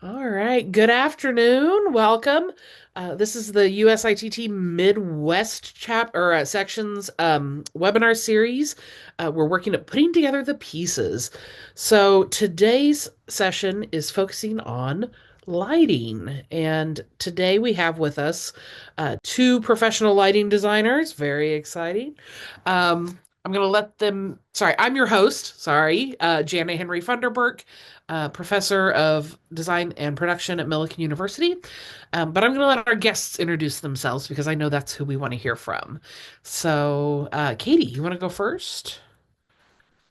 All right. Good afternoon. Welcome. This is the USITT Midwest sections webinar series. We're working at putting together the pieces. So today's session is focusing on lighting, and today we have with us two professional lighting designers. Very exciting. I'm going to let them. Sorry, I'm your host. Sorry, Jana Henry Funderburk, professor of design and production at Millikan University. But I'm going to let our guests introduce themselves because I know that's who we want to hear from. So, Katie, you want to go first?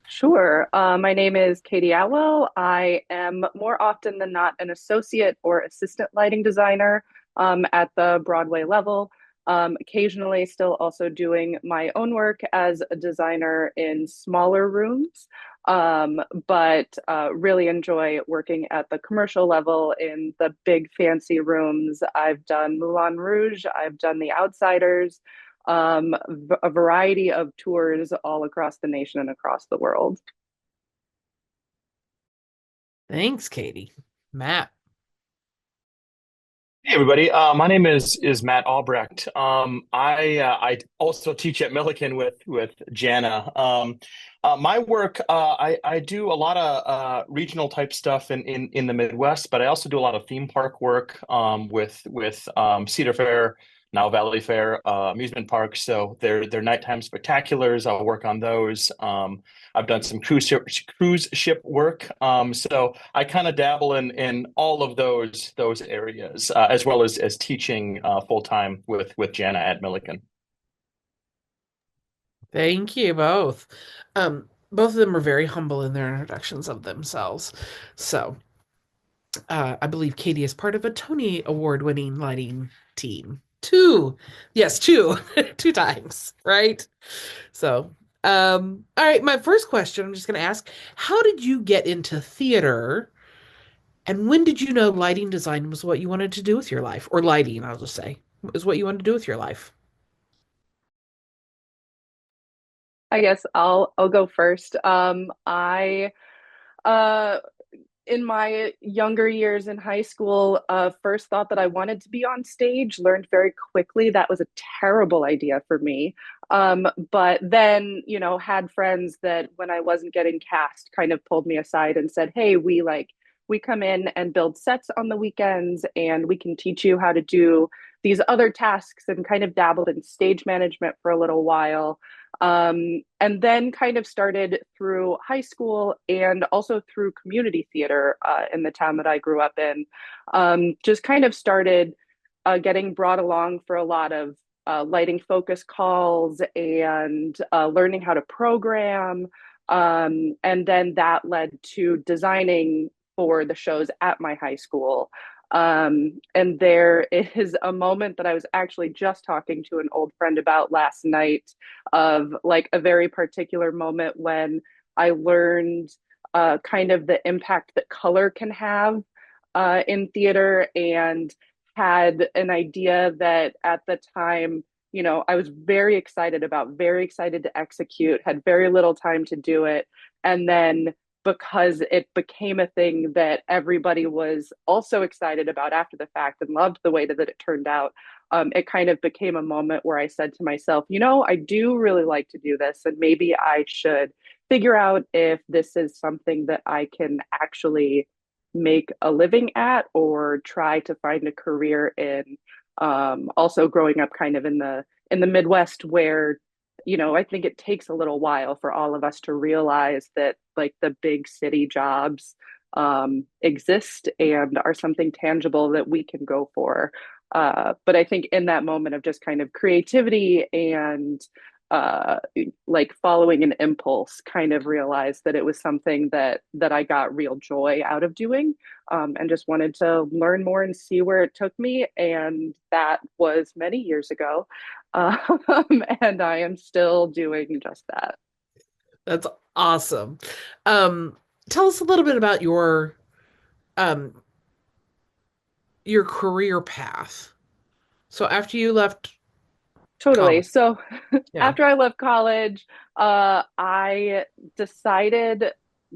Sure. My name is Katie Atwell. I am more often than not an associate or assistant lighting designer at the Broadway level. Occasionally, still also doing my own work as a designer in smaller rooms, but really enjoy working at the commercial level in the big fancy rooms. I've done Moulin Rouge, I've done The Outsiders, a variety of tours all across the nation and across the world. Thanks, Katie. Matt. Hey everybody, my name is Matt Albrecht. I also teach at Millikan with Jana. My work, I do a lot of regional type stuff in the Midwest, but I also do a lot of theme park work with Cedar Fair, now Valley Fair, amusement parks. So they're nighttime spectaculars. I'll work on those. I've done some cruise ship work. So I kind of dabble in all of those areas, as well as teaching full time with Jana at Millikan. Thank you both. Both of them are very humble in their introductions of themselves. So, I believe Katie is part of a Tony Award winning lighting team. Two. Yes, two. Two times, right? So, all right, my first question, I'm just going to ask, how did you get into theater and when did you know lighting design was what you wanted to do with your life? Or lighting, I'll just say, is what you wanted to do with your life? I guess I'll go first. I uh in my younger years in high school, first thought that I wanted to be on stage, learned very quickly that was a terrible idea for me. But then, had friends that when I wasn't getting cast kind of pulled me aside and said, "Hey, we come in and build sets on the weekends and we can teach you how to do these other tasks," and kind of dabbled in stage management for a little while. And then kind of started through high school and also through community theater in the town that I grew up in. Just kind of started getting brought along for a lot of lighting focus calls and learning how to program. And then that led to designing for the shows at my high school. And there is a moment that I was actually just talking to an old friend about last night, of like a very particular moment when I learned kind of the impact that color can have in theater, and had an idea that at the time, I was very excited about, very excited to execute, had very little time to do it. And then because it became a thing that everybody was also excited about after the fact and loved the way that it turned out, it kind of became a moment where I said to myself, I do really like to do this, and maybe I should figure out if this is something that I can actually make a living at or try to find a career in. Also growing up kind of in the Midwest, where I think it takes a little while for all of us to realize that like the big city jobs exist and are something tangible that we can go for. But I think in that moment of just kind of creativity and uh, like following an impulse, kind of realized that it was something that I got real joy out of doing, and just wanted to learn more and see where it took me. And that was many years ago, and I am still doing just that. That's awesome. Um, Tell us a little bit about um your career path. So after you left Totally. college, So yeah. after I left college, I decided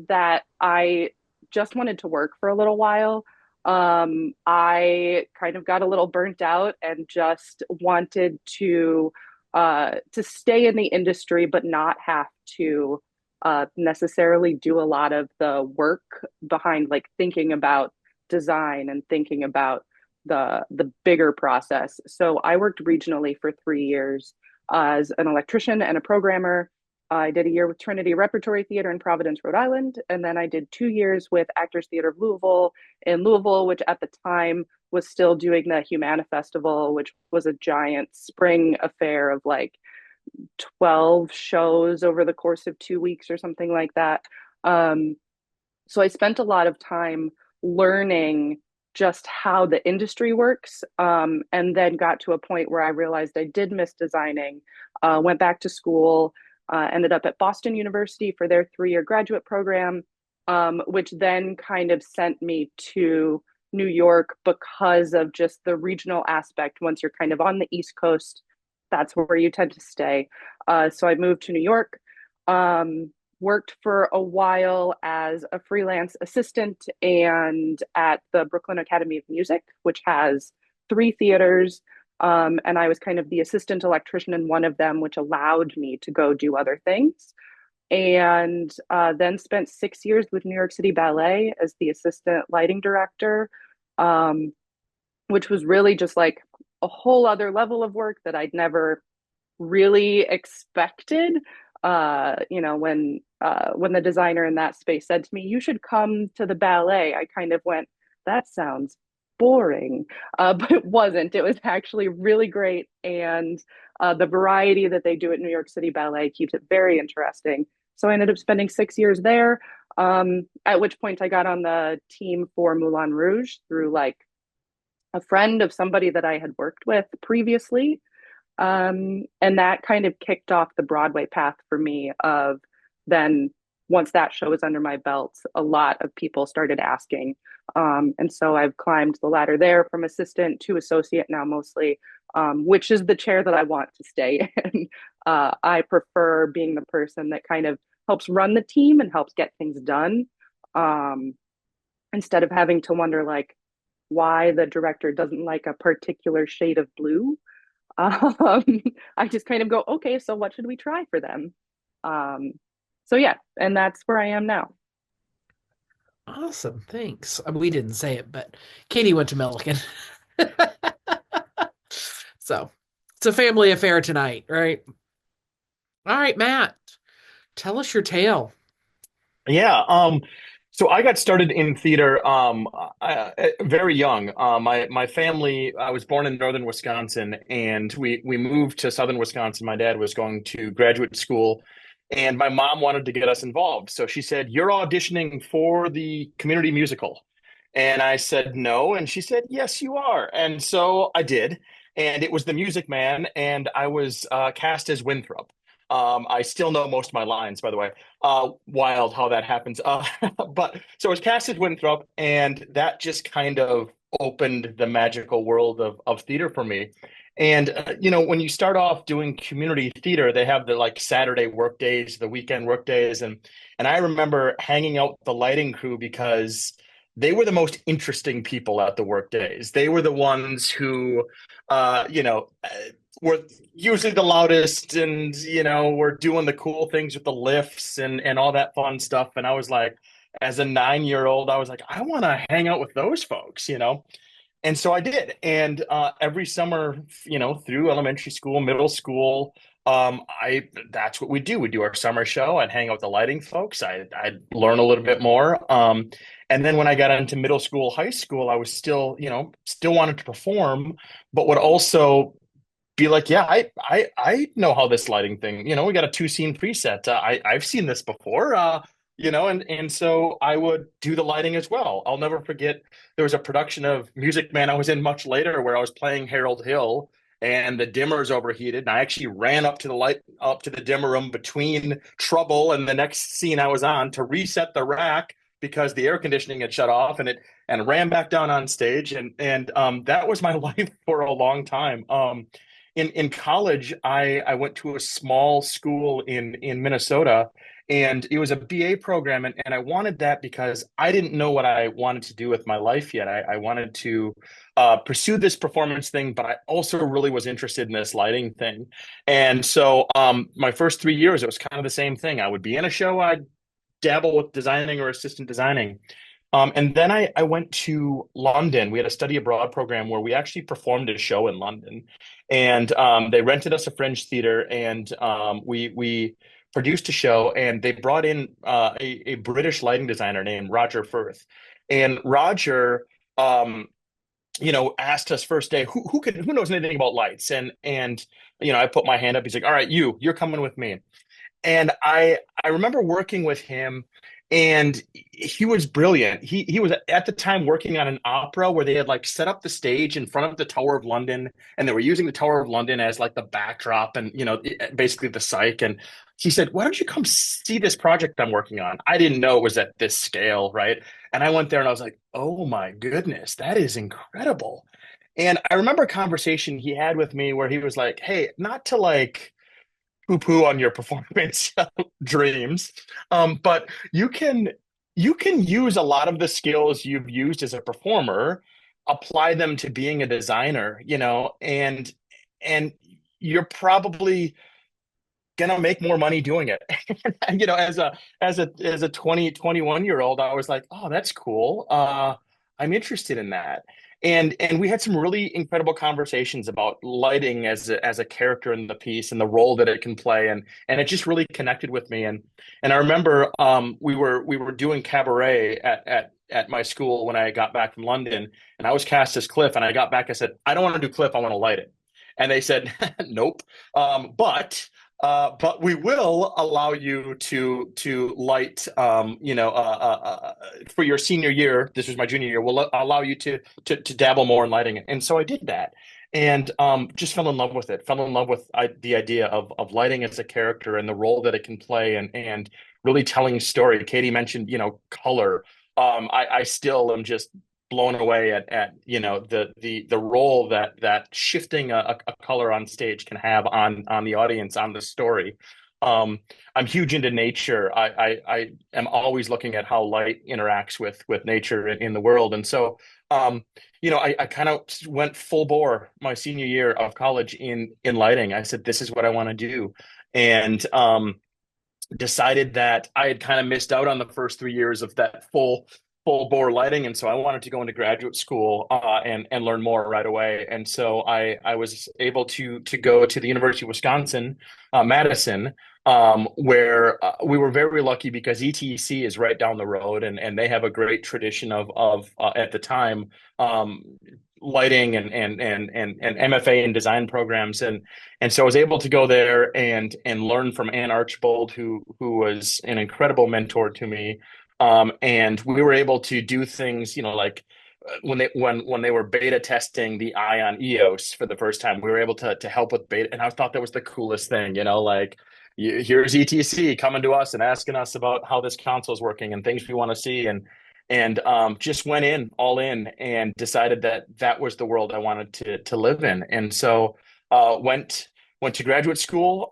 that I just wanted to work for a little while. I kind of got a little burnt out and just wanted to stay in the industry, but not have to necessarily do a lot of the work behind like thinking about design and thinking about the bigger process. So I worked regionally for 3 years as an electrician and a programmer. I did a year with Trinity Repertory Theater in Providence, Rhode Island, and then I did 2 years with Actors Theater of Louisville in Louisville, which at the time was still doing the Humana Festival, which was a giant spring affair of like 12 shows over the course of 2 weeks or something like that. Um, so I spent a lot of time learning just how the industry works, and then got to a point where I realized I did miss designing, went back to school, ended up at Boston University for their 3 year graduate program, which then kind of sent me to New York because of just the regional aspect. Once you're kind of on the East Coast, that's where you tend to stay. So I moved to New York, worked for a while as a freelance assistant and at the Brooklyn Academy of Music, which has 3 theaters. And I was kind of the assistant electrician in one of them, which allowed me to go do other things. And then spent 6 years with New York City Ballet as the assistant lighting director, um, which was really just like a whole other level of work that I'd never really expected. When the designer in that space said to me, "You should come to the ballet," I kind of went, "That sounds boring," but it wasn't. It was actually really great, and the variety that they do at New York City Ballet keeps it very interesting. So I ended up spending 6 years there. At which point I got on the team for Moulin Rouge through like a friend of somebody that I had worked with previously. And that kind of kicked off the Broadway path for me of then once that show was under my belt, a lot of people started asking. And so I've climbed the ladder there from assistant to associate now mostly, which is the chair that I want to stay in. I prefer being the person that kind of helps run the team and helps get things done, um, instead of having to wonder like why the director doesn't like a particular shade of blue. um, I just kind of go, okay, so what should we try for them? Um, so yeah, and that's where I am now. Awesome. Thanks. We didn't say it, but Katie went to Millikan. So it's a family affair tonight, right? All right, Matt, tell us your tale. Yeah. So I got started in theater very young. My family, I was born in northern Wisconsin, and we moved to southern Wisconsin. My dad was going to graduate school, and my mom wanted to get us involved. So she said, "You're auditioning for the community musical." And I said, "No." And she said, "Yes, you are." And so I did. And it was The Music Man, and I was cast as Winthrop. I still know most of my lines, by the way. Wild how that happens. But so it was cast as Winthrop, and that just kind of opened the magical world of theater for me. And when you start off doing community theater, they have the like Saturday work days, the weekend work days, and I remember hanging out with the lighting crew because they were the most interesting people at the work days. They were the ones who, were usually the loudest, and were doing the cool things with the lifts and all that fun stuff. And I was like, as a 9-year old, I was like, I want to hang out with those folks. And so I did. And every summer, through elementary school, middle school, I that's what we do. We do our summer show. I'd hang out with the lighting folks. I'd learn a little bit more. And then when I got into middle school, high school, I was still wanted to perform, but would also be like, yeah, I know how this lighting thing, we got a 2 scene preset. I've seen this before. And so I would do the lighting as well. I'll never forget there was a production of Music Man I was in much later where I was playing Harold Hill and the dimmers overheated. And I actually ran up to the dimmer room between Trouble and the next scene I was on to reset the rack because the air conditioning had shut off, and ran back down on stage. And that was my life for a long time. In college, I went to a small school in Minnesota, And it was a BA program, and I wanted that because I didn't know what I wanted to do with my life yet. I wanted to pursue this performance thing, but I also really was interested in this lighting thing. And so my first 3 years, it was kind of the same thing. I would be in a show, I'd dabble with designing or assistant designing. And then I went to London. We had a study abroad program where we actually performed a show in London, and they rented us a fringe theater, and we produced a show. And they brought in a British lighting designer named Roger Firth, and Roger, asked us first day who knows anything about lights, and I put my hand up. He's like, "All right, you're coming with me." And I remember working with him, and he was brilliant. He was at the time working on an opera where they had like set up the stage in front of the Tower of London, and they were using the Tower of London as like the backdrop, and basically the psych. And he said, "Why don't you come see this project I'm working on?" I didn't know it was at this scale, right? And I went there and I was like, "Oh my goodness, that is incredible." And I remember a conversation he had with me where he was like, "Hey, not to like poo-poo on your performance dreams. But you can use a lot of the skills you've used as a performer, apply them to being a designer, and you're probably gonna make more money doing it." As a 21 year old, I was like, "Oh, that's cool. I'm interested in that." And we had some really incredible conversations about lighting as a character in the piece and the role that it can play, and it just really connected with me. And I remember we were doing cabaret at my school when I got back from London, and I was cast as Cliff, and I got back, I said, "I don't want to do Cliff, I want to light it." And they said, "Nope. But we will allow you to light, for your senior year. This was my junior year. We'll allow you to dabble more in lighting." And so I did that, and just fell in love with it. Fell in love with the idea of lighting as a character and the role that it can play, and really telling a story. Katie mentioned, color. I still am just blown away at the role that shifting a color on stage can have on the audience, on the story. I'm huge into nature. I am always looking at how light interacts with nature in the world. And so I kind of went full bore my senior year of college in lighting. I said, "This is what I want to do." And decided that I had kind of missed out on the first 3 years of that full bore lighting, and so I wanted to go into graduate school and learn more right away. And so I was able to go to the University of Wisconsin, Madison, where we were very lucky because ETC is right down the road, and they have a great tradition of at the time, lighting and MFA and design programs. And so I was able to go there and learn from Ann Archbold, who was an incredible mentor to me. And we were able to do things, like when they were beta testing the Ion EOS for the first time, we were able to help with beta, and I thought that was the coolest thing. Like, here's ETC coming to us and asking us about how this console is working and things we want to see, and just went in all in and decided that that was the world I wanted to live in. And so went to graduate school.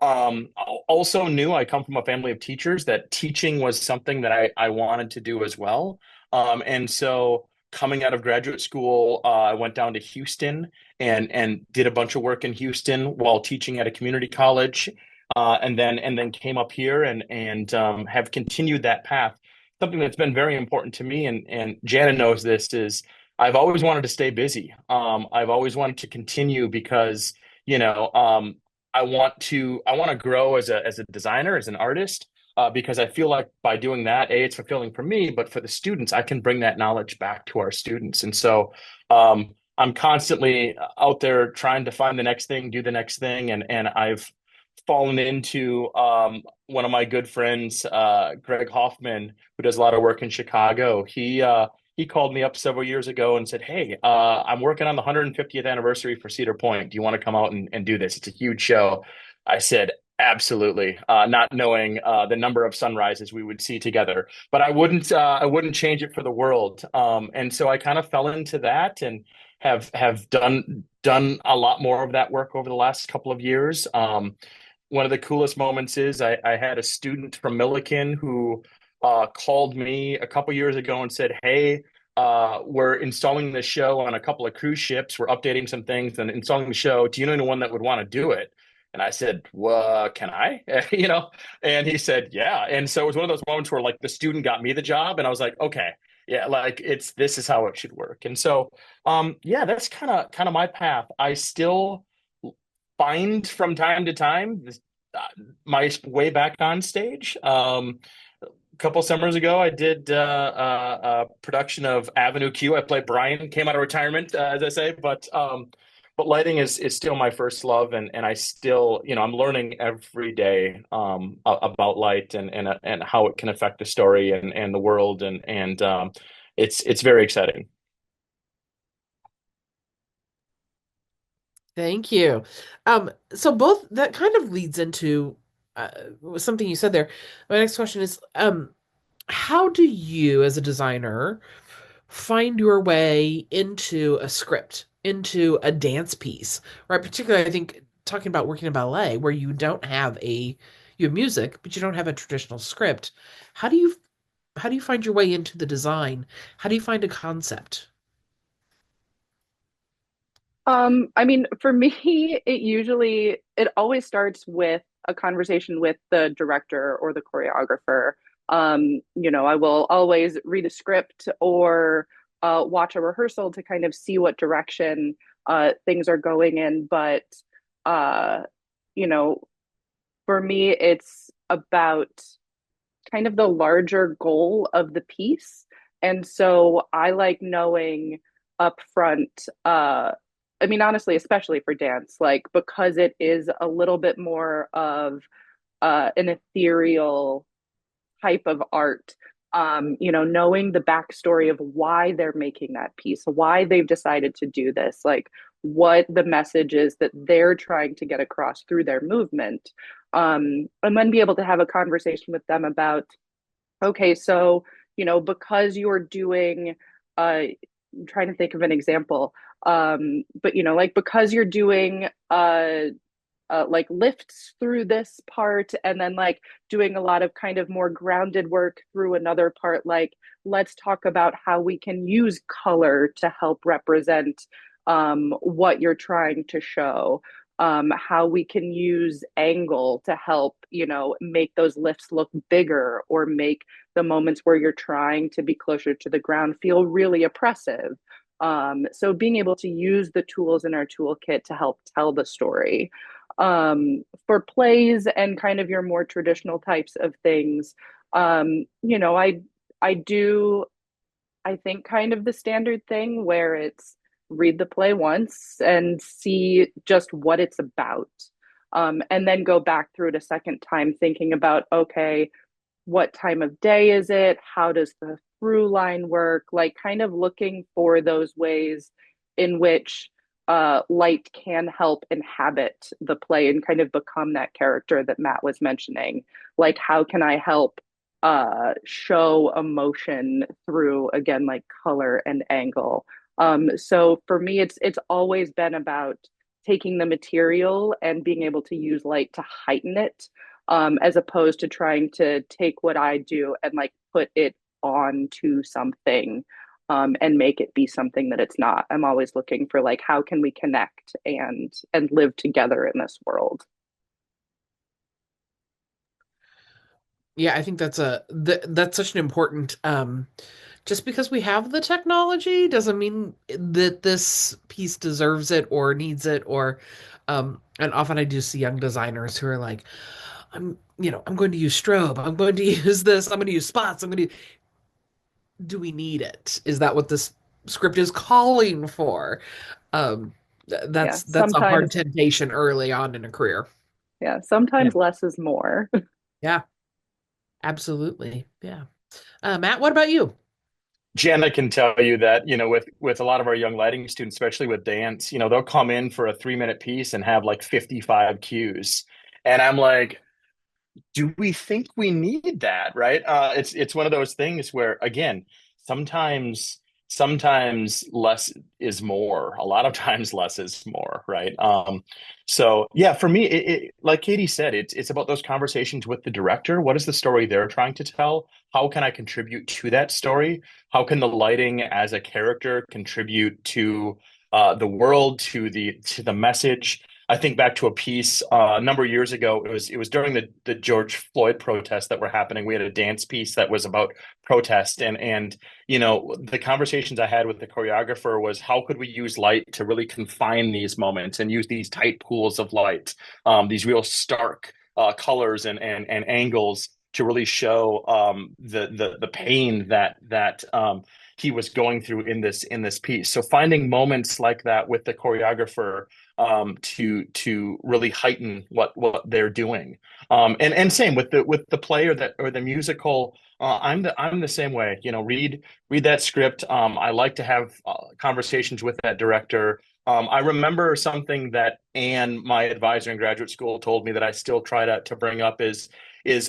Also knew, I come from a family of teachers, that teaching was something that I wanted to do as well. And so coming out of graduate school, I went down to Houston and did a bunch of work in Houston while teaching at a community college. And then came up here and have continued that path. Something that's been very important to me, and Jana knows this, is I've always wanted to stay busy. I've always wanted to continue because, I want to grow as a designer, as an artist, because I feel like by doing that, it's fulfilling for me, but for the students, I can bring that knowledge back to our students. And so I'm constantly out there trying to find the next thing, do the next thing, and I've fallen into one of my good friends, Greg Hoffman, who does a lot of work in Chicago. He called me up several years ago and said, "Hey, I'm working on the 150th anniversary for Cedar Point. Do you want to come out and do this? It's a huge show." I said, "Absolutely," not knowing the number of sunrises we would see together, but I wouldn't change it for the world. And so I kind of fell into that and have done a lot more of that work over the last couple of years. one of the coolest moments is I had a student from Milliken who called me a couple years ago and said, "Hey, we're installing the show on a couple of cruise ships. We're updating some things and installing the show. Do you know anyone that would want to do it?" And I said, "Well, can I?" You know, and he said, "Yeah." And so it was one of those moments where like the student got me the job, and I was like, "Okay, yeah, like it's this is how it should work." And so, yeah, that's kind of my path. I still find from time to time uh, my way back on stage. A couple summers ago, I did a production of Avenue Q. I played Brian, came out of retirement, as I say, but lighting is still my first love, and I still, I'm learning every day about light and how it can affect a story and the world, and it's very exciting. Thank you. So both that kind of leads into uh, something you said there. My next question is, how do you, as a designer, find your way into a script, into a dance piece, right? Particularly, I think talking about working in ballet, where you have music, but you don't have a traditional script. How do you how do you find your way into the design? How do you find a concept? I mean, for me, it always starts with a conversation with the director or the choreographer. I will always read a script or watch a rehearsal to kind of see what direction things are going in. But uh, you know, for me, it's about kind of the larger goal of the piece. And so I like knowing upfront, I mean, honestly, especially for dance, like because it is a little bit more of an ethereal type of art. Knowing the backstory of why they're making that piece, why they've decided to do this, like what the message is that they're trying to get across through their movement. And then be able to have a conversation with them about, okay, so, because you're doing, I'm trying to think of an example, but, like because you're doing like lifts through this part and then like doing a lot of kind of more grounded work through another part, like let's talk about how we can use color to help represent what you're trying to show, how we can use angle to help make those lifts look bigger or make the moments where you're trying to be closer to the ground feel really oppressive. So being able to use the tools in our toolkit to help tell the story. For plays and kind of your more traditional types of things, I do, I think, kind of the standard thing where it's read the play once and see just what it's about. And then go back through it a second time thinking about, okay, what time of day is it? How does the through line work? Like kind of looking for those ways in which light can help inhabit the play and kind of become that character that Matt was mentioning. Like, how can I help show emotion through, again, like color and angle? So for me, it's always been about taking the material and being able to use light to heighten it, as opposed to trying to take what I do and like put it onto something, and make it be something that it's not. I'm always looking for like how can we connect and live together in this world. Yeah, I think that's such an important just because we have the technology doesn't mean that this piece deserves it or needs it or and often I do see young designers who are like, I'm going to use strobe, I'm going to use this, I'm going to use spots, I'm going to do we need it? Is that what this script is calling for? Um Yeah, that's a hard sometimes, temptation early on in a career. yeah, Yeah. sometimes less is more. Yeah, absolutely. Yeah. Matt, what about you? Jana can tell you that, with a lot of our young lighting students, especially with dance, they'll come in for a 3 minute piece and have like 55 cues. And I'm like, do we think we need that? Right? It's one of those things where, again, sometimes sometimes less is more. A lot of times less is more, right? So yeah, for me, like Katie said, it's about those conversations with the director. What is the story they're trying to tell? How can I contribute to that story? How can the lighting as a character contribute to the world, to the message? I think back to a piece a number of years ago. It was during the George Floyd protests that were happening. We had a dance piece that was about protest, and the conversations I had with the choreographer was how could we use light to really confine these moments and use these tight pools of light, these real stark colors and angles to really show the pain that he was going through in this piece. So finding moments like that with the choreographer to really heighten what they're doing, and same with the play or the musical. I'm the same way. Read that script. I like to have conversations with that director. I remember something that Anne, my advisor in graduate school, told me that I still try to bring up is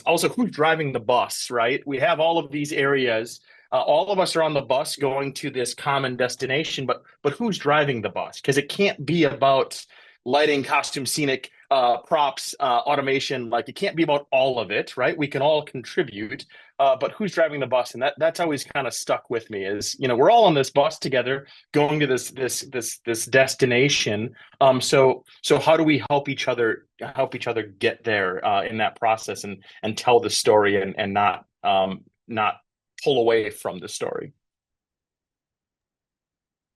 also who's driving the bus, right? We have all of these areas. All of us are on the bus going to this common destination, but who's driving the bus? Because it can't be about lighting, costume, scenic props, automation. Like it can't be about all of it, right? We can all contribute, but who's driving the bus? And that's always kind of stuck with me. Is we're all on this bus together, going to this destination. So how do we help each other get there in that process and tell the story and not pull away from the story.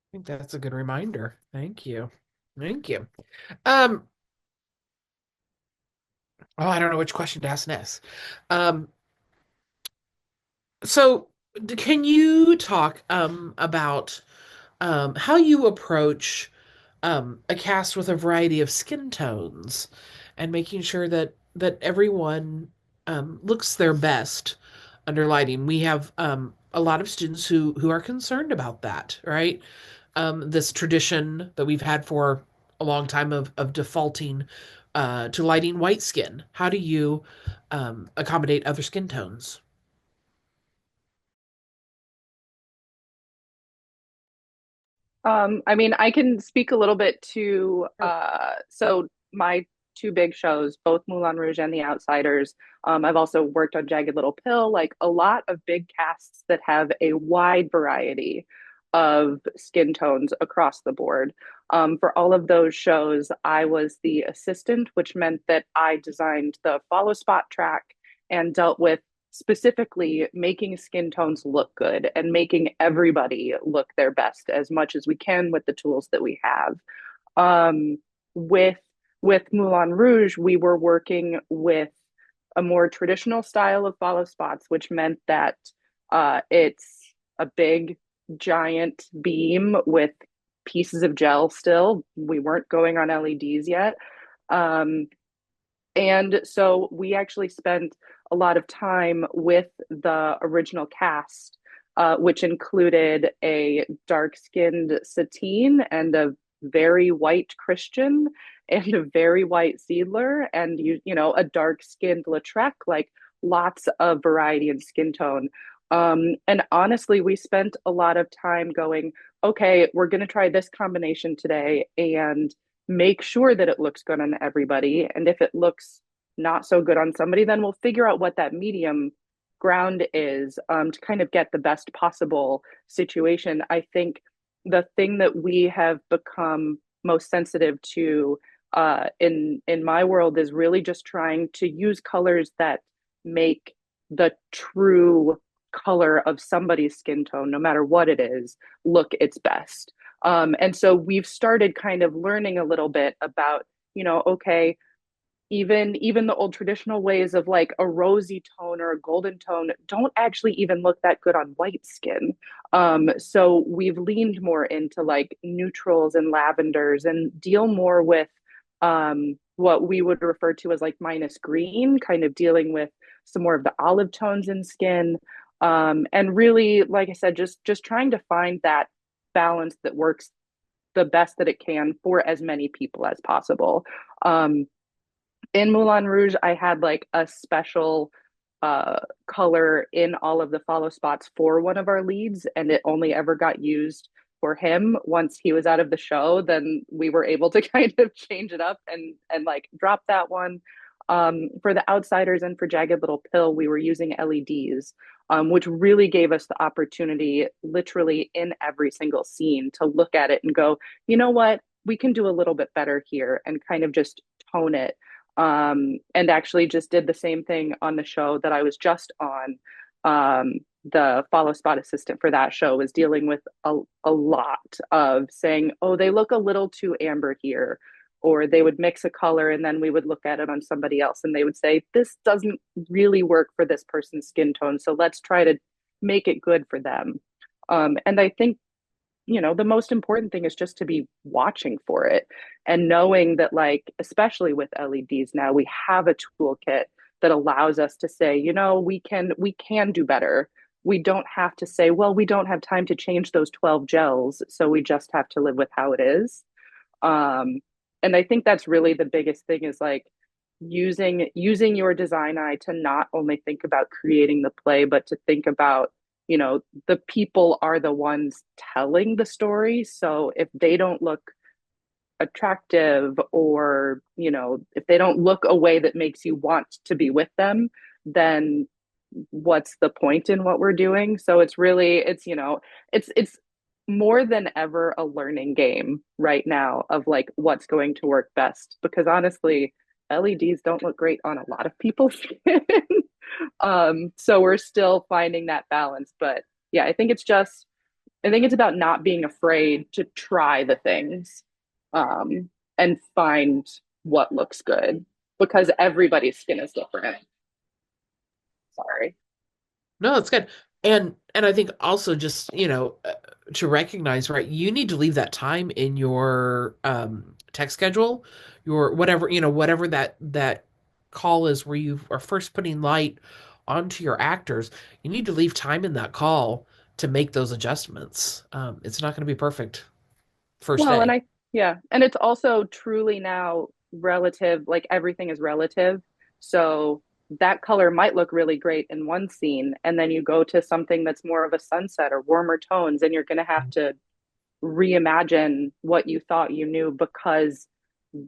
I think that's a good reminder. Thank you. Thank you. Um, oh, I don't know which question to ask next. Um, so can you talk about how you approach a cast with a variety of skin tones and making sure that everyone looks their best under lighting? We have a lot of students who are concerned about that, right? This tradition that we've had for a long time of defaulting to lighting white skin. How do you accommodate other skin tones? I mean, I can speak a little bit to so my two big shows, both Moulin Rouge and The Outsiders. I've also worked on Jagged Little Pill, like a lot of big casts that have a wide variety of skin tones across the board. For all of those shows, I was the assistant, which meant that I designed the follow spot track and dealt with specifically making skin tones look good and making everybody look their best as much as we can with the tools that we have. Um, with Moulin Rouge, we were working with a more traditional style of follow spots, which meant that it's a big giant beam with pieces of gel still. We weren't going on LEDs yet. Um, and so we actually spent a lot of time with the original cast, which included a dark skinned Satine and a very white Christian and a very white Seidler and a dark skinned Lautrec, like lots of variety in skin tone. And honestly, we spent a lot of time going, okay, we're going to try this combination today and make sure that it looks good on everybody. And if it looks not so good on somebody, then we'll figure out what that medium ground is to kind of get the best possible situation. I think the thing that we have become most sensitive to in my world is really just trying to use colors that make the true color of somebody's skin tone, no matter what it is, look its best. And so we've started kind of learning a little bit about, okay, even the old traditional ways of like a rosy tone or a golden tone don't actually even look that good on white skin. So we've leaned more into like neutrals and lavenders and deal more with what we would refer to as like minus green, kind of dealing with some more of the olive tones in skin. And really, like I said, just trying to find that balance that works the best that it can for as many people as possible. In Moulin Rouge, I had like a special color in all of the follow spots for one of our leads, and it only ever got used for him once he was out of the show. Then we were able to kind of change it up and like drop that one. For the outsiders and for Jagged Little Pill, we were using LEDs, which really gave us the opportunity, literally in every single scene, to look at it and go, you know what, we can do a little bit better here, and kind of just tone it. And actually just did the same thing on the show that I was just on. The follow spot assistant for that show was dealing with a lot of saying, oh, they look a little too amber here. Or they would mix a color and then we would look at it on somebody else and they would say, this doesn't really work for this person's skin tone. So let's try to make it good for them. And I think, the most important thing is just to be watching for it and knowing that, like, especially with LEDs now, we have a toolkit that allows us to say, we can do better. We don't have to say, well, we don't have time to change those 12 gels, so we just have to live with how it is. Um, and I think that's really the biggest thing, is like using your design eye to not only think about creating the play, but to think about, the people are the ones telling the story. So if they don't look attractive, or, if they don't look a way that makes you want to be with them, then what's the point in what we're doing? So it's really, it's more than ever a learning game right now of like what's going to work best, because honestly, LEDs don't look great on a lot of people's skin. So we're still finding that balance. But yeah, I think it's about not being afraid to try the things, and find what looks good, because everybody's skin is different. Sorry. No, it's good. And I think also just, to recognize, right, you need to leave that time in your tech schedule, your whatever, whatever that call is where you are first putting light onto your actors. You need to leave time in that call to make those adjustments. It's not going to be perfect first Well, and day. yeah, and it's also truly now relative, like everything is relative. So that color might look really great in one scene, and then you go to something that's more of a sunset or warmer tones, and you're going to have to reimagine what you thought you knew, because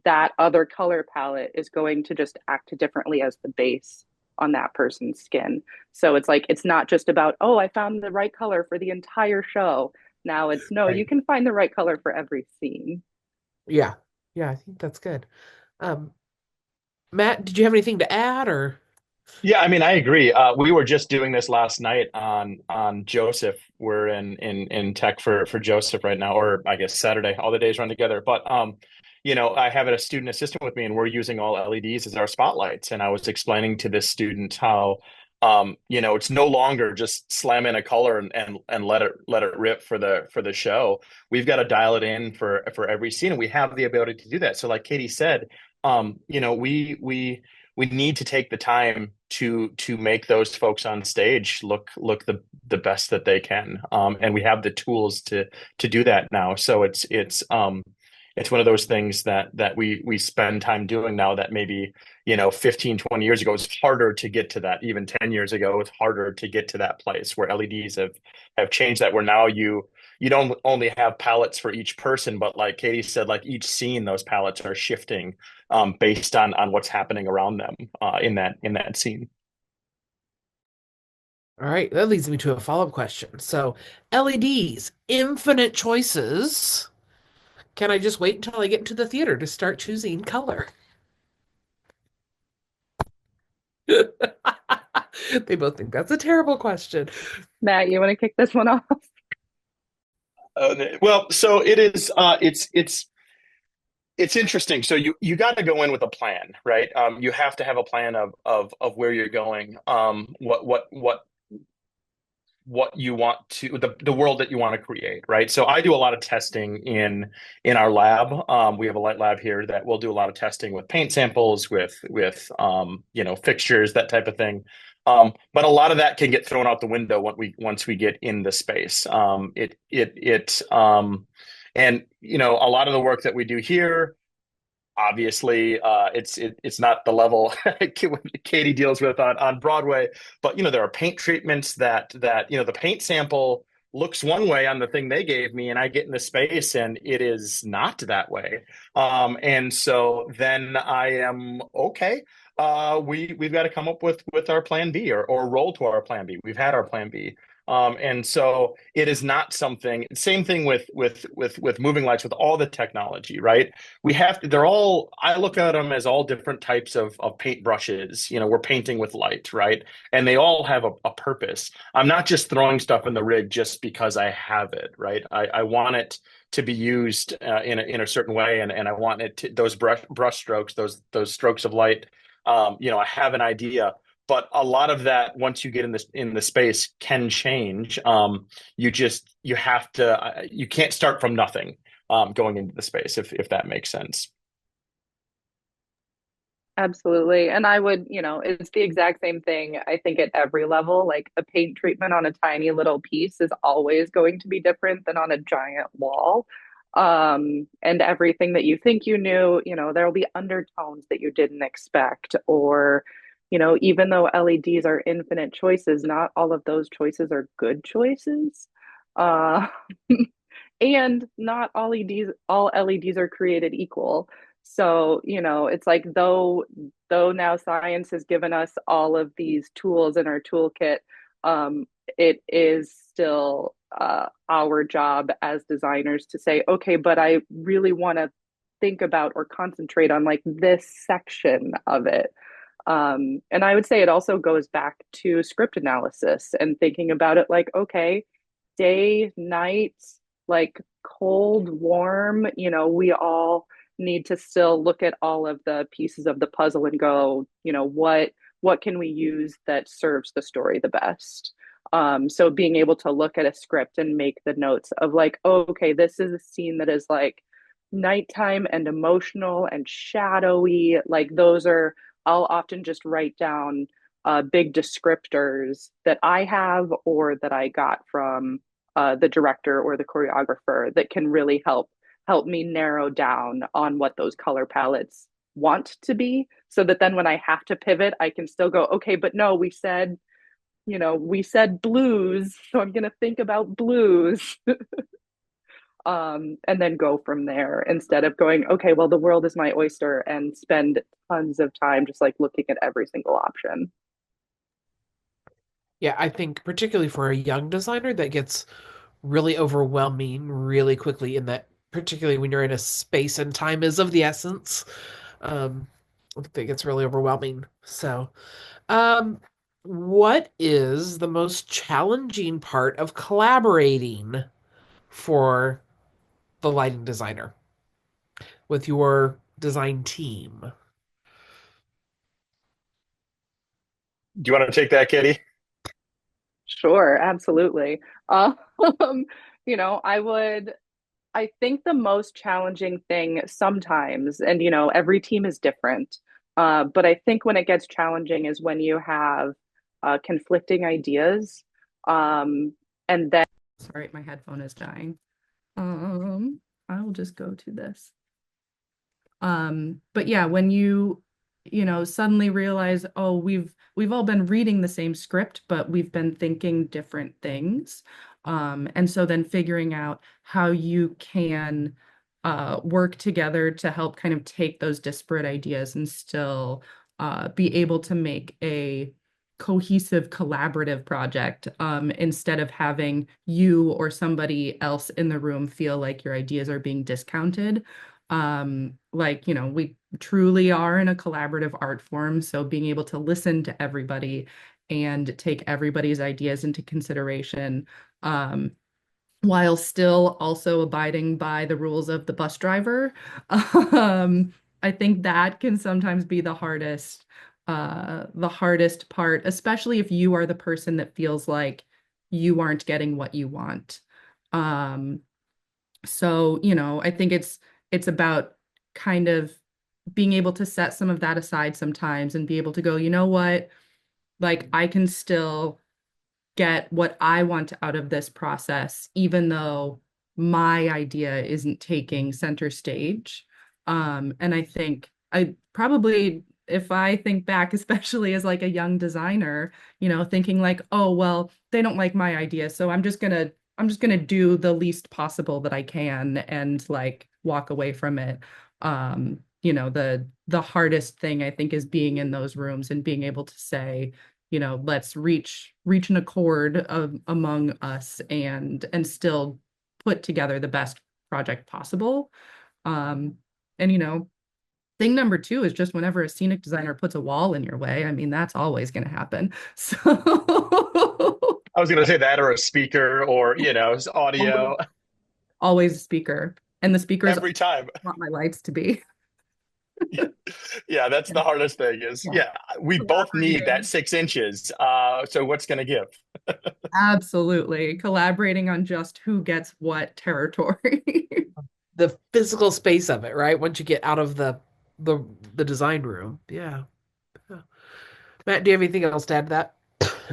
that other color palette is going to just act differently as the base on that person's skin. So it's like, it's not just about, oh, I found the right color for the entire show. Now it's, no, you Right. can find the right color for every scene. Yeah. Yeah, I think that's good. Um, Matt, did you have anything to add or? Yeah, I mean, I agree. We were just doing this last night on Joseph. We're in tech for Joseph right now, or I guess Saturday. All the days run together. But I have a student assistant with me, and we're using all LEDs as our spotlights. And I was explaining to this student how, it's no longer just slam in a color and let it rip for the show. We've got to dial it in for every scene, and we have the ability to do that. So, like Katie said, we need to take the time to make those folks on stage look the best that they can, and we have the tools to do that now. So it's one of those things that we spend time doing now that maybe 15-20 years ago it's harder to get to that. Even 10 years ago it's harder to get to that place where LEDs have changed that, where now you don't only have palettes for each person, but like Katie said, like each scene, those palettes are shifting based on what's happening around them in that scene. All right, that leads me to a follow-up question. So, LEDs, infinite choices. Can I just wait until I get into the theater to start choosing color? They both think that's a terrible question. Matt, you want to kick this one off? Well, so it is. It's interesting. So you got to go in with a plan, right? You have to have a plan of where you're going, what you want to the world that you want to create, right? So I do a lot of testing in our lab. We have a light lab here that will do a lot of testing with paint samples, with fixtures, that type of thing. But a lot of that can get thrown out the window once we get in the space. And a lot of the work that we do here, Obviously, it's not the level Katie deals with on Broadway, but there are paint treatments that the paint sample looks one way on the thing they gave me, and I get in the space and it is not that way. And so then I am okay. We've got to come up with our plan B, or roll to our plan B. We've had our plan B. And so it is not something. Same thing with moving lights, with all the technology, right? We have to, they're all, I look at them as all different types of paint brushes. We're painting with light, right? And they all have a purpose. I'm not just throwing stuff in the rig just because I have it, right? I want it to be used in a certain way, and I want it to, those brush strokes, those strokes of light. I have an idea, but a lot of that, once you get in the space, can change. You have to, you can't start from nothing going into the space, if that makes sense. Absolutely. And I would, it's the exact same thing, I think, at every level. Like a paint treatment on a tiny little piece is always going to be different than on a giant wall. And everything that you think you knew, there'll be undertones that you didn't expect. Or, even though LEDs are infinite choices, not all of those choices are good choices. Uh, and not all LEDs are created equal. So, it's like though now science has given us all of these tools in our toolkit, um, it is still our job as designers to say, okay, but I really want to think about or concentrate on like this section of it. And I would say it also goes back to script analysis and thinking about it like, okay, day, night, like cold, warm, we all need to still look at all of the pieces of the puzzle and go, what can we use that serves the story the best? So being able to look at a script and make the notes of like, oh, okay, this is a scene that is like nighttime and emotional and shadowy. Like those are, I'll often just write down big descriptors that I have or that I got from the director or the choreographer that can really help me narrow down on what those color palettes want to be, so that then when I have to pivot, I can still go, okay, but no, we said blues, so I'm going to think about blues. And then go from there instead of going, okay, well, the world is my oyster and spend tons of time just like looking at every single option. Yeah, I think particularly for a young designer, that gets really overwhelming really quickly in that, particularly when you're in a space and time is of the essence. Um, I think that gets really overwhelming. So, um, what is the most challenging part of collaborating for the lighting designer with your design team? Do you want to take that, Katie? Sure, absolutely. Um, I think the most challenging thing sometimes, and every team is different, but I think when it gets challenging is when you have conflicting ideas. And then, sorry, my headphone is dying. I will just go to this. But yeah, when suddenly realize, oh, we've all been reading the same script, but we've been thinking different things. And so then figuring out how you can work together to help kind of take those disparate ideas and still be able to make a cohesive collaborative project, instead of having you or somebody else in the room feel like your ideas are being discounted. Like, we truly are in a collaborative art form, so being able to listen to everybody and take everybody's ideas into consideration, while still also abiding by the rules of the bus driver. I think that can sometimes be the hardest part, especially if you are the person that feels like you aren't getting what you want. Um, so, I think it's about kind of being able to set some of that aside sometimes and be able to go, you know what? Like I can still get what I want out of this process, even though my idea isn't taking center stage. And I think I probably, if I think back, especially as like a young designer, thinking like, oh, well, they don't like my idea, so I'm just gonna do the least possible that I can and like walk away from it. The hardest thing I think is being in those rooms and being able to say, let's reach an accord among us and still put together the best project possible. Um, and thing number two is just whenever a scenic designer puts a wall in your way, I mean, that's always going to happen. So I was going to say that, or a speaker, or always, audio. always a speaker. And the speakers Every time. want my lights to be. Yeah, that's Yeah. the hardest thing is, Yeah. yeah, we both need that Collaborating. 6 inches. So what's going to give? Absolutely. Collaborating on just who gets what territory. The physical space of it, right? Once you get out of the the design room. Yeah. Yeah. Matt, do you have anything else to add to that?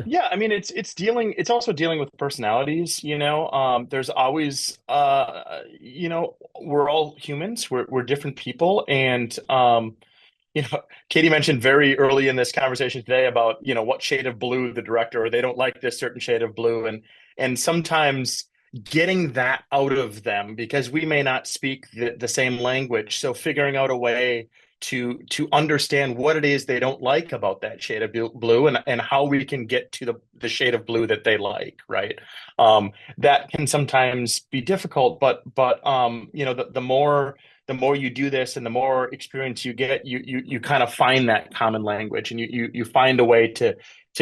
Yeah, I mean it's also dealing with personalities, there's always we're all humans, we're different people, and Katie mentioned very early in this conversation today about, what shade of blue the director, or they don't like this certain shade of blue, and sometimes getting that out of them because we may not speak the same language. So figuring out a way to understand what it is they don't like about that shade of blue, and how we can get to the shade of blue that they like, right? That can sometimes be difficult, but the more you do this and the more experience you get, you kind of find that common language, and you find a way to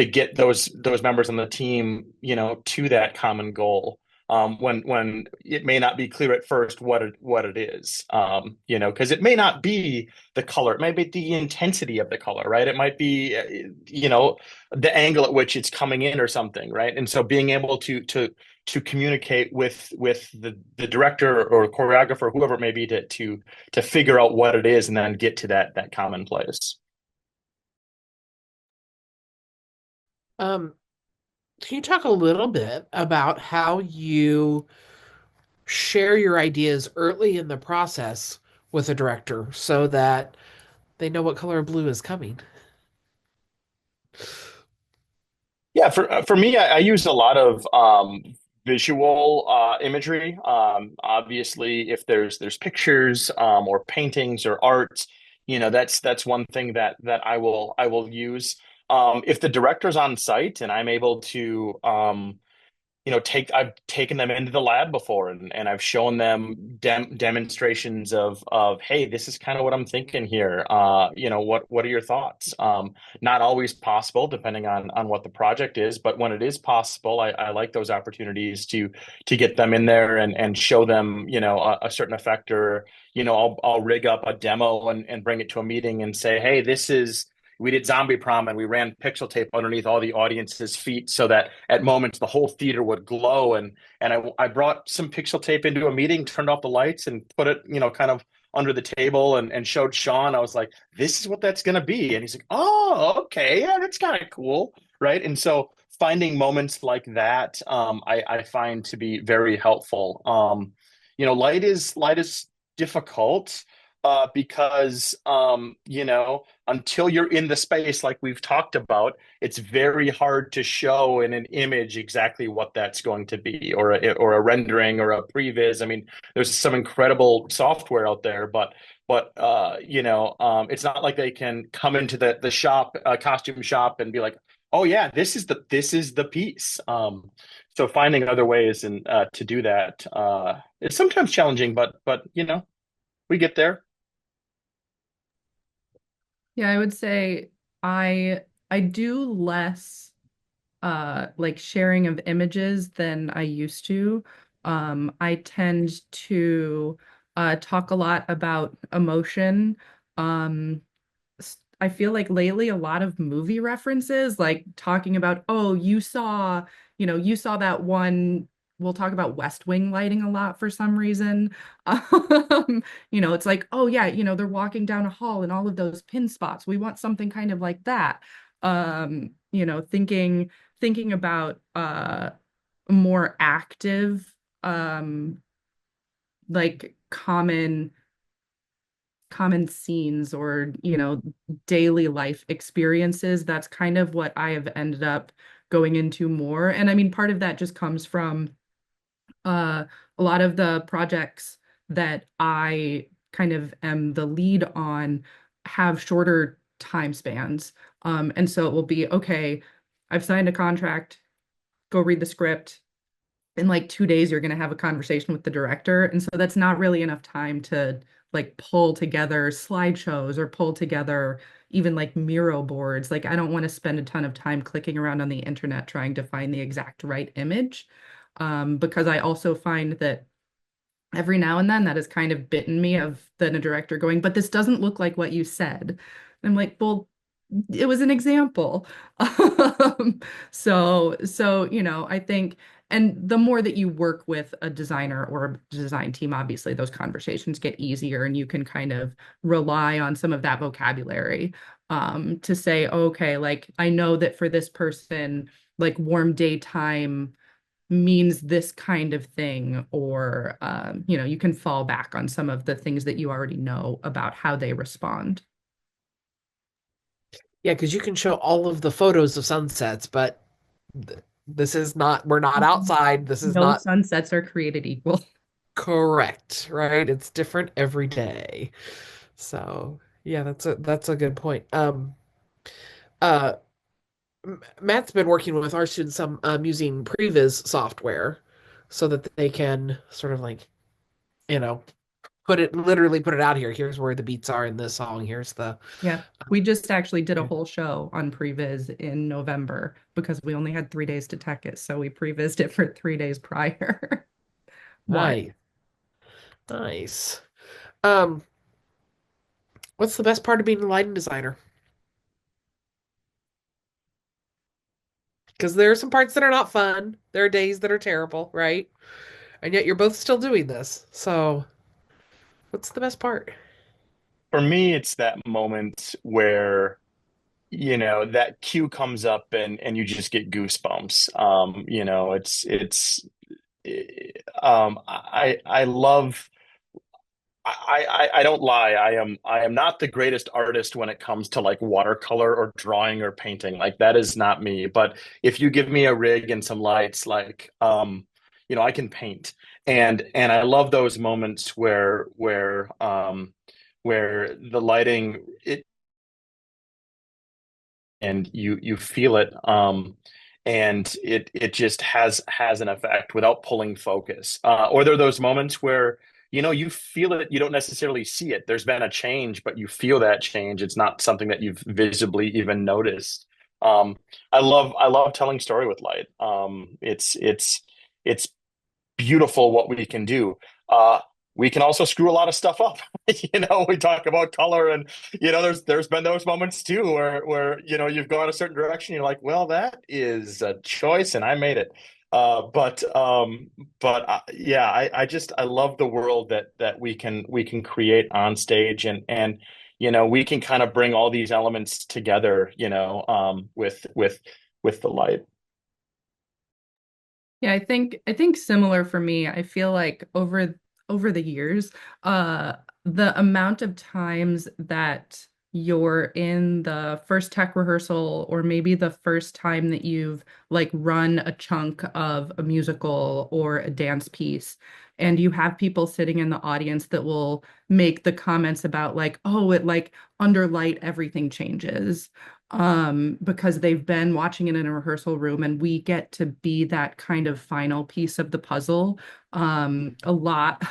get those members on the team, to that common goal. When it may not be clear at first what it is, because it may not be the color, it might be the intensity of the color, right? It might be, the angle at which it's coming in or something, right? And so being able to communicate with the director or choreographer, whoever it may be, to figure out what it is and then get to that common place. Um, can you talk a little bit about how you share your ideas early in the process with a director so that they know what color blue is coming? Yeah, for me, I use a lot of visual imagery. Obviously, if there's pictures, or paintings or art, that's one thing that I will use. If the director's on site and I'm able to, I've taken them into the lab before, and I've shown them demonstrations of, hey, this is kind of what I'm thinking here. What are your thoughts? Not always possible depending on what the project is, but when it is possible, I like those opportunities to get them in there and show them, a certain effect, or, I'll rig up a demo and bring it to a meeting and say, hey, we did zombie prom, and we ran pixel tape underneath all the audience's feet so that at moments the whole theater would glow. And I brought some pixel tape into a meeting, turned off the lights, and put it, kind of under the table, and showed Sean. I was like, this is what that's going to be. And he's like, oh, okay. Yeah, that's kind of cool. Right. And so finding moments like that, I find to be very helpful. Light is difficult, because, until you're in the space, like we've talked about, it's very hard to show in an image exactly what that's going to be, or a rendering or a previs. I mean, there's some incredible software out there, but it's not like they can come into the shop, costume shop, and be like, oh yeah, this is the piece. So finding other ways and to do that, it's sometimes challenging, but we get there. Yeah, I would say I do less like sharing of images than I used to. I tend to talk a lot about emotion. Um, I feel like lately a lot of movie references, like talking about, oh, you saw that one. We'll talk about West Wing lighting a lot for some reason. It's like, oh yeah, they're walking down a hall and all of those pin spots. We want something kind of like that. Thinking about more active, like common scenes or, daily life experiences. That's kind of what I have ended up going into more. And I mean, part of that just comes from a lot of the projects that I kind of am the lead on have shorter time spans. And so it will be, okay, I've signed a contract, go read the script. In like 2 days, you're going to have a conversation with the director. And so that's not really enough time to like pull together slideshows or pull together even like Miro boards. Like, I don't want to spend a ton of time clicking around on the internet trying to find the exact right image. Because I also find that every now and then that has kind of bitten me of then a director going, but this doesn't look like what you said. And I'm like, well, it was an example. So, I think, and the more that you work with a designer or a design team, obviously those conversations get easier and you can kind of rely on some of that vocabulary to say, okay, like I know that for this person, like warm daytime means this kind of thing, or you can fall back on some of the things that you already know about how they respond. Yeah, because you can show all of the photos of sunsets, but this is not, we're not outside. This is No not sunsets are created equal. correct, right? It's different every day. So, yeah, that's a good point. Uh, Matt's been working with our students some using previs software so that they can sort of like, you know, literally put it out here. Here's where the beats are in this song. Here's the Yeah, we just actually did a whole show on previs in November because we only had 3 days to tech it, so we prevised it for 3 days prior. What? nice, nice. Um, what's the best part of being a lighting designer? Because there are some parts that are not fun. There are days that are terrible, right? And yet you're both still doing this. So, what's the best part? For me, it's that moment where that cue comes up and you just get goosebumps. I love. I don't lie. I am not the greatest artist when it comes to like watercolor or drawing or painting. Like that is not me. But if you give me a rig and some lights, like I can paint. And I love those moments where the lighting and you feel it and it just has an effect without pulling focus, or there are those moments where you feel it, you don't necessarily see it, there's been a change but you feel that change, it's not something that you've visibly even noticed. I love telling story with light. It's beautiful what we can do. Uh, we can also screw a lot of stuff up. We talk about color, and there's been those moments too where you've gone a certain direction. You're like, well, that is a choice, and I made it. Yeah, I love the world that we can create on stage, and we can kind of bring all these elements together. With the light. Yeah, I think similar for me. I feel like over the years, the amount of times that you're in the first tech rehearsal or maybe the first time that you've like run a chunk of a musical or a dance piece and you have people sitting in the audience that will make the comments about like, oh, it like under light everything changes because they've been watching it in a rehearsal room and we get to be that kind of final piece of the puzzle. A lot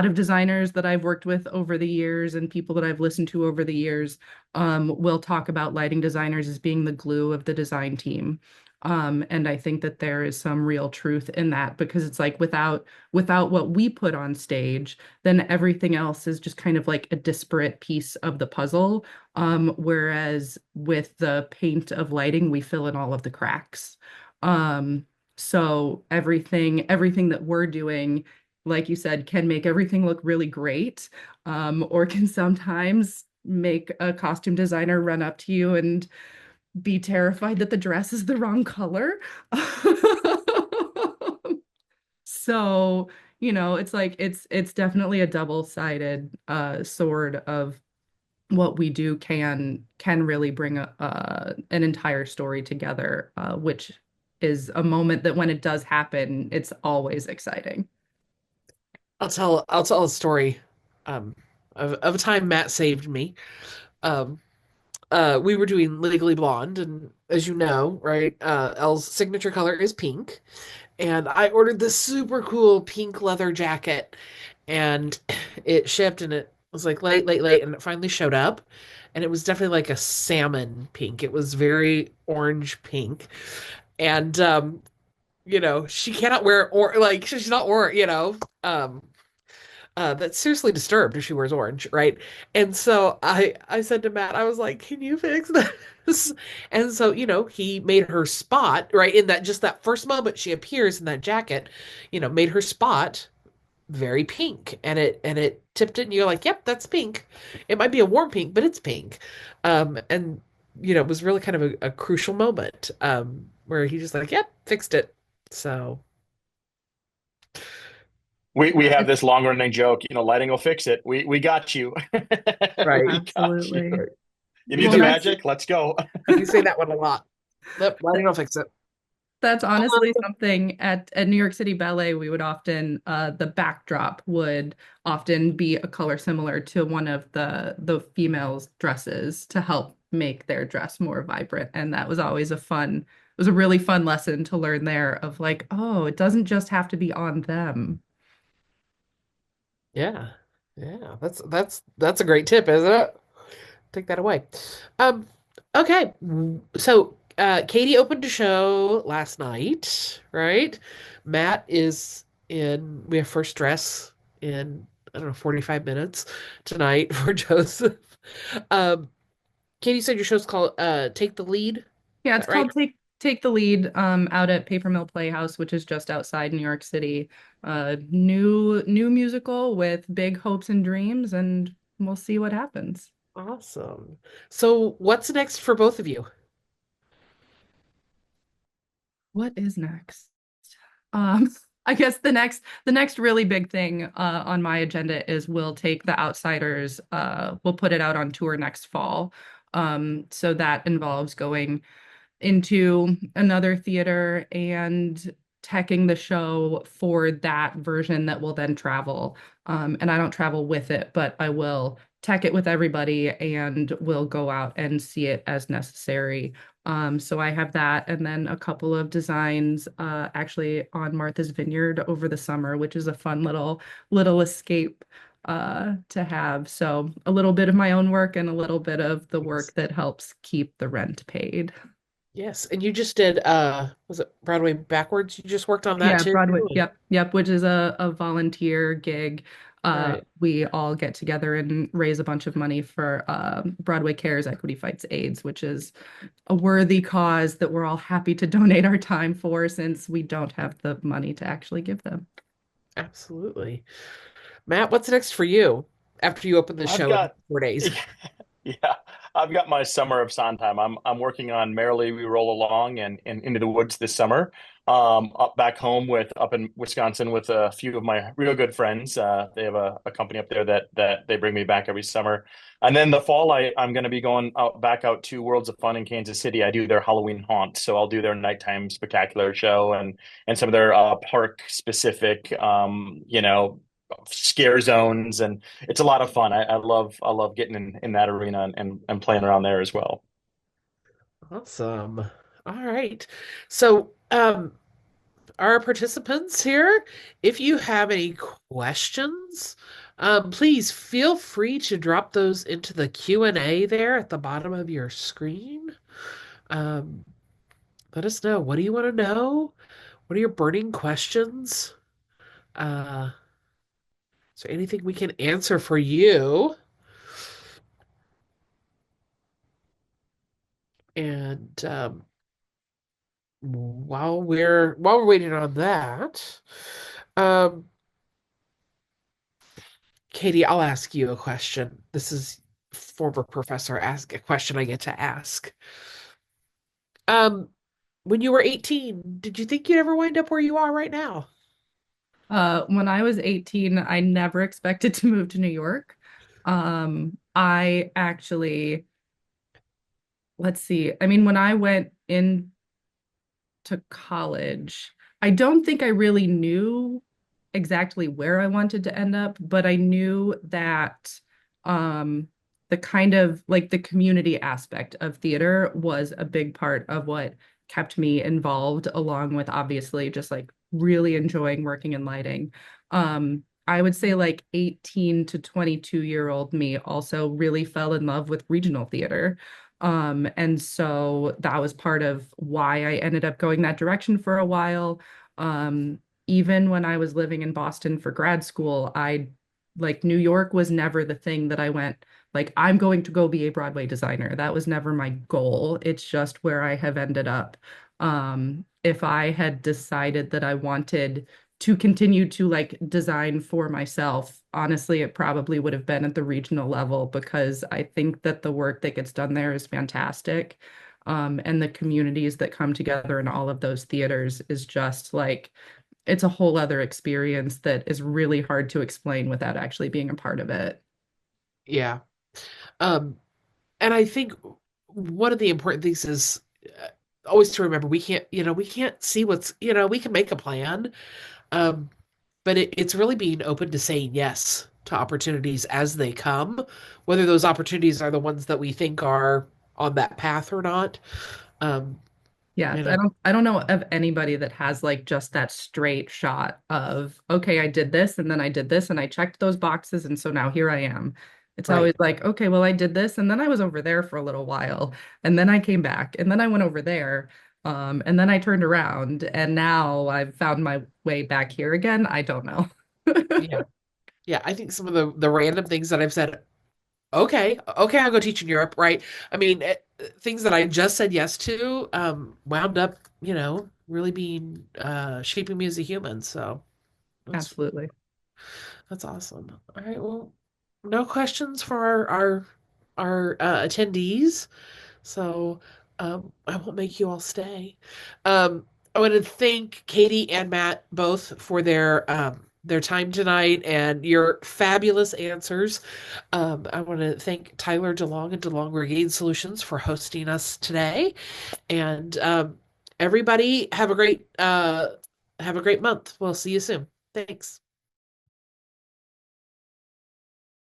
of designers that I've worked with over the years and people that I've listened to over the years will talk about lighting designers as being the glue of the design team. And I think that there is some real truth in that because it's like without what we put on stage, then everything else is just kind of like a disparate piece of the puzzle. Whereas with the paint of lighting, we fill in all of the cracks. So everything that we're doing, like you said, can make everything look really great, or can sometimes make a costume designer run up to you and be terrified that the dress is the wrong color. So, it's like it's definitely a double-sided sword of what we do can really bring an entire story together, which is a moment that when it does happen, it's always exciting. I'll tell a story um of a time Matt saved me. Um we were doing Legally Blonde, and as you know, right, Elle's signature color is pink. And I ordered this super cool pink leather jacket, and it shipped, and it was like late, late, late, and it finally showed up. And it was definitely like a salmon pink. It was very orange pink. And she cannot wear, or like she's not or um that's seriously disturbed if she wears orange, right? And so I said to Matt, I was like, "Can you fix this?" And so, he made her spot, right, in that just that first moment she appears in that jacket, made her spot very pink, and it tipped it, and you're like, "Yep, that's pink. It might be a warm pink, but it's pink." And it was really kind of a crucial moment where he just like, "Yep, fixed it." So, We Yeah, have this long running joke, lighting will fix it. We got you. right, We got you. absolutely. right. You You need Well, the do. that's magic? Let's go. You say that one a lot. Yep, lighting will fix it. That's honestly something at New York City Ballet we would often the backdrop would often be a color similar to one of the females' dresses to help make their dress more vibrant. And that was always it was a really fun lesson to learn there of like, oh, it doesn't just have to be on them. Yeah. Yeah. That's a great tip, isn't it? Take that away. Um, okay. So Katie opened a show last night, right? Matt is in we have first dress in, I don't know, 45 minutes tonight for Joseph. Um, Katie said your show's called Take the Lead. Is Yeah, it's that right? called Take the Lead out at Paper Mill Playhouse, which is just outside New York City. New musical with big hopes and dreams, and we'll see what happens. Awesome. So what's next for both of you? What is next? Um, I guess the next really big thing on my agenda is we'll take The Outsiders, we'll put it out on tour next fall. So that involves going into another theater and teching the show for that version that will then travel. And I don't travel with it, but I will tech it with everybody and we'll go out and see it as necessary. So I have that, and then a couple of designs actually on Martha's Vineyard over the summer, which is a fun little escape to have. So a little bit of my own work and a little bit of the Yes. work that helps keep the rent paid. Yes, and you just did was it Broadway Backwards? You just worked on that Yeah, too? Broadway. Yep, yep, which is a volunteer gig. Right. We all get together and raise a bunch of money for Broadway Cares Equity Fights AIDS, which is a worthy cause that we're all happy to donate our time for since we don't have the money to actually give them. Absolutely. Matt, what's next for you after you open the I've show in got 4 days? Yeah, I've got my summer of Sondheim. I'm working on Merrily We Roll Along and Into the Woods this summer. Up back home with up in Wisconsin with a few of my real good friends. They have a company up there that they bring me back every summer. And then the fall, I'm going to be going back out to Worlds of Fun in Kansas City. I do their Halloween haunt, so I'll do their nighttime spectacular show and some of their park specific scare zones, and it's a lot of fun. I love getting in that arena and playing around there as well. Awesome. All right. So, our participants here, if you have any questions, please feel free to drop those into the Q&A there at the bottom of your screen. Um, Let us know. What do you want to know? What are your burning questions? Uh, is there anything we can answer for you? And while we're waiting on that, um, Katie, I'll ask you a question. This is former professor ask a question I get to ask. Um, when you were 18, did you think you'd ever wind up where you are right now? When I was 18, I never expected to move to New York. I actually, let's see, I mean, when I went into college, I don't think I really knew exactly where I wanted to end up, but I knew that um, the kind of like the community aspect of theater was a big part of what kept me involved, along with obviously just like really enjoying working in lighting. I would say like 18 to 22-year-old me also really fell in love with regional theater. And so that was part of why I ended up going that direction for a while. Um, Even when I was living in Boston for grad school, I like New York was never the thing that I went, like, I'm going to go be a Broadway designer. That was never my goal. It's just where I have ended up. If I had decided that I wanted to continue to like design for myself, honestly, it probably would have been at the regional level because I think that the work that gets done there is fantastic. And the communities that come together in all of those theaters is just like it's a whole other experience that is really hard to explain without actually being a part of it. Yeah. Um, and I think one of the important things is always to remember we can't see we can make a plan, um, but it's really being open to saying yes to opportunities as they come, whether those opportunities are the ones that we think are on that path or not. Um, Yeah, you know, I don't know of anybody that has like just that straight shot of, okay, I did this and then I did this and I checked those boxes and so now here I am. It's always right. like, okay, well, I did this and then I was over there for a little while and then I came back and then I went over there. And then I turned around and now I've found my way back here again. I don't know. Yeah. Yeah. I think some of the random things that I've said, okay, I'll go teach in Europe, right? I mean, things that I just said yes to, wound up, really being shaping me as a human. So that's Absolutely. that's awesome. All right, well, no questions for our attendees, so I won't make you all stay. Um, I want to thank Katie and Matt both for their time tonight and your fabulous answers. I want to thank Tyler DeLong and DeLong Regain Solutions for hosting us today. And everybody have a great month. We'll see you soon. Thanks.